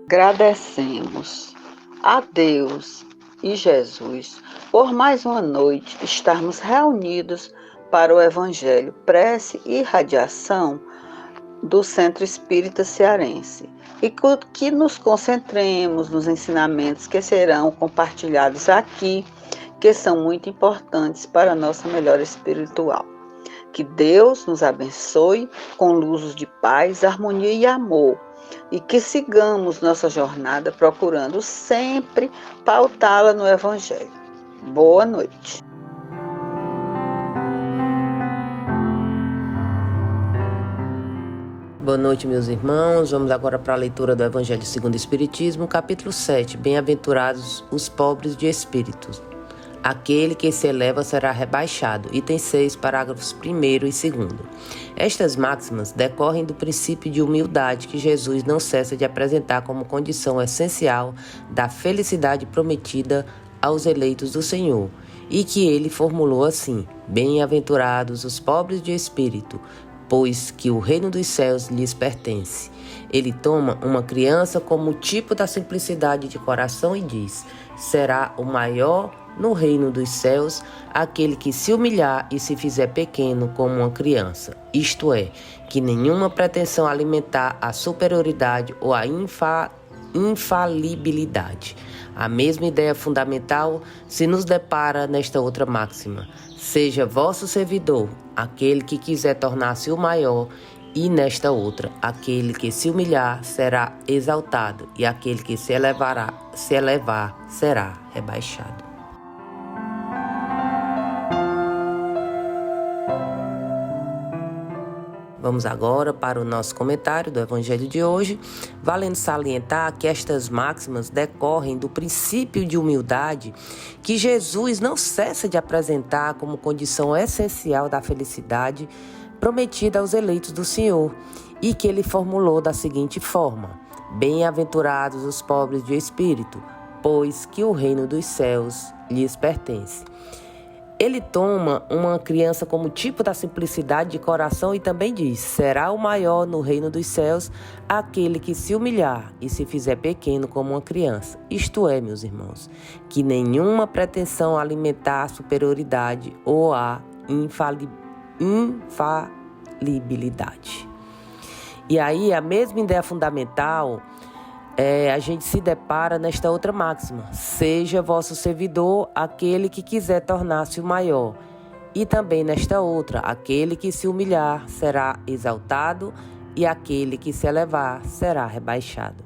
Agradecemos a Deus e Jesus por mais uma noite estarmos reunidos para o Evangelho, prece e radiação do Centro Espírita Cearense, e que nos concentremos nos ensinamentos que serão compartilhados aqui, que são muito importantes para a nossa melhora espiritual. Que Deus nos abençoe com luzes de paz, harmonia e amor, e que sigamos nossa jornada procurando sempre pautá-la no Evangelho. Boa noite. Boa noite, meus irmãos. Vamos agora para a leitura do Evangelho segundo o Espiritismo, capítulo 7. Bem-aventurados os pobres de espíritos. Aquele que se eleva será rebaixado. Item 6, parágrafos 1º e 2º. Estas máximas decorrem do princípio de humildade que Jesus não cessa de apresentar como condição essencial da felicidade prometida aos eleitos do Senhor, e que ele formulou assim: bem-aventurados os pobres de espírito, pois que o reino dos céus lhes pertence. Ele toma uma criança como tipo da simplicidade de coração e diz: será o maior no reino dos céus aquele que se humilhar e se fizer pequeno como uma criança. Isto é, que nenhuma pretensão alimentar a superioridade ou a infalibilidade. A mesma ideia fundamental se nos depara nesta outra máxima: seja vosso servidor aquele que quiser tornar-se o maior, e nesta outra: aquele que se humilhar será exaltado, e aquele que se elevar será rebaixado. Vamos agora para o nosso comentário do Evangelho de hoje, valendo salientar que estas máximas decorrem do princípio de humildade que Jesus não cessa de apresentar como condição essencial da felicidade prometida aos eleitos do Senhor, e que ele formulou da seguinte forma: bem-aventurados os pobres de espírito, pois que o reino dos céus lhes pertence. Ele toma uma criança como tipo da simplicidade de coração e também diz: será o maior no reino dos céus aquele que se humilhar e se fizer pequeno como uma criança. Isto é, meus irmãos, que nenhuma pretensão alimentar a superioridade ou a infalibilidade. E aí, a mesma ideia fundamental a gente se depara nesta outra máxima: seja vosso servidor aquele que quiser tornar-se o maior. E também nesta outra: aquele que se humilhar será exaltado, e aquele que se elevar será rebaixado.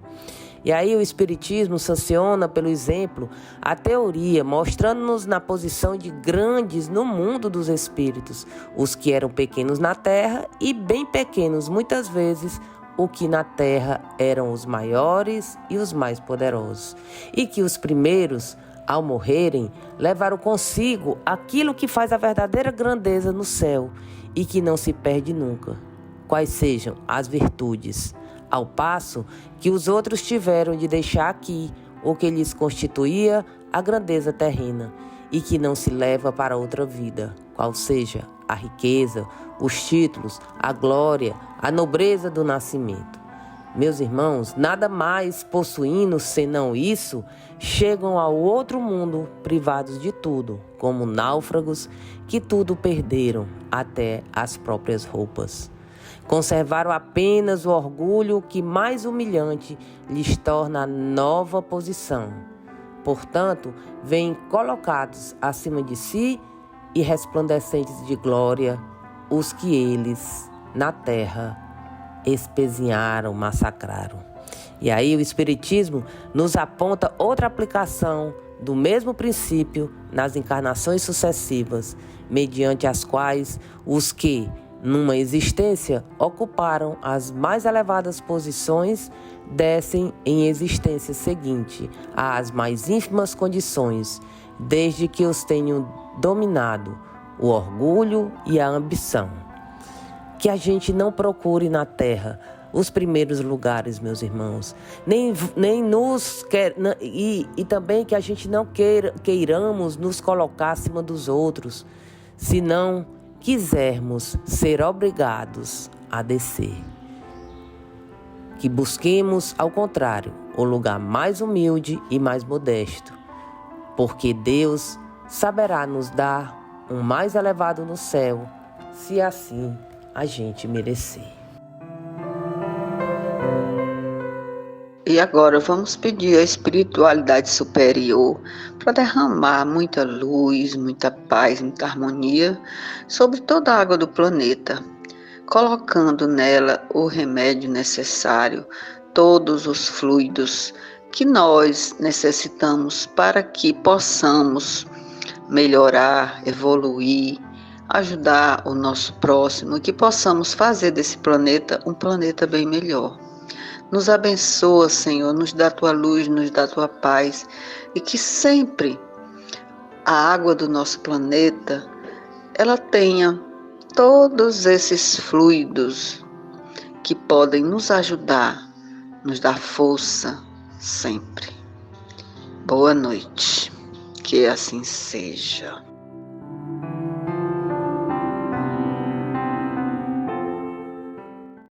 E aí o Espiritismo sanciona, pelo exemplo, a teoria, mostrando-nos na posição de grandes no mundo dos espíritos, os que eram pequenos na terra e bem pequenos, muitas vezes, o que na terra eram os maiores e os mais poderosos. E que os primeiros, ao morrerem, levaram consigo aquilo que faz a verdadeira grandeza no céu e que não se perde nunca, quais sejam as virtudes, ao passo que os outros tiveram de deixar aqui o que lhes constituía a grandeza terrena e que não se leva para outra vida, qual seja a riqueza, os títulos, a glória, a nobreza do nascimento. Meus irmãos, nada mais possuindo senão isso, chegam ao outro mundo privados de tudo, como náufragos que tudo perderam, até as próprias roupas. Conservaram apenas o orgulho que mais humilhante lhes torna a nova posição. Portanto, vêm colocados acima de si e resplandecentes de glória os que eles, na terra, espezinharam, massacraram. E aí o Espiritismo nos aponta outra aplicação do mesmo princípio nas encarnações sucessivas, mediante as quais os que, numa existência, ocuparam as mais elevadas posições, descem em existência seguinte às mais ínfimas condições, desde que os tenham dominado o orgulho e a ambição. Que a gente não procure na terra os primeiros lugares, meus irmãos, e também que a gente não queiramos nos colocar acima dos outros, senão quisermos ser obrigados a descer. Que busquemos, ao contrário, um lugar mais humilde e mais modesto, porque Deus saberá nos dar um mais elevado no céu, se assim a gente merecer. E agora vamos pedir à espiritualidade superior para derramar muita luz, muita paz, muita harmonia sobre toda a água do planeta, colocando nela o remédio necessário, todos os fluidos que nós necessitamos para que possamos melhorar, evoluir, ajudar o nosso próximo e que possamos fazer desse planeta um planeta bem melhor. Nos abençoa, Senhor, nos dá tua luz, nos dá tua paz e que sempre a água do nosso planeta ela tenha todos esses fluidos que podem nos ajudar, nos dar força sempre. Boa noite, que assim seja.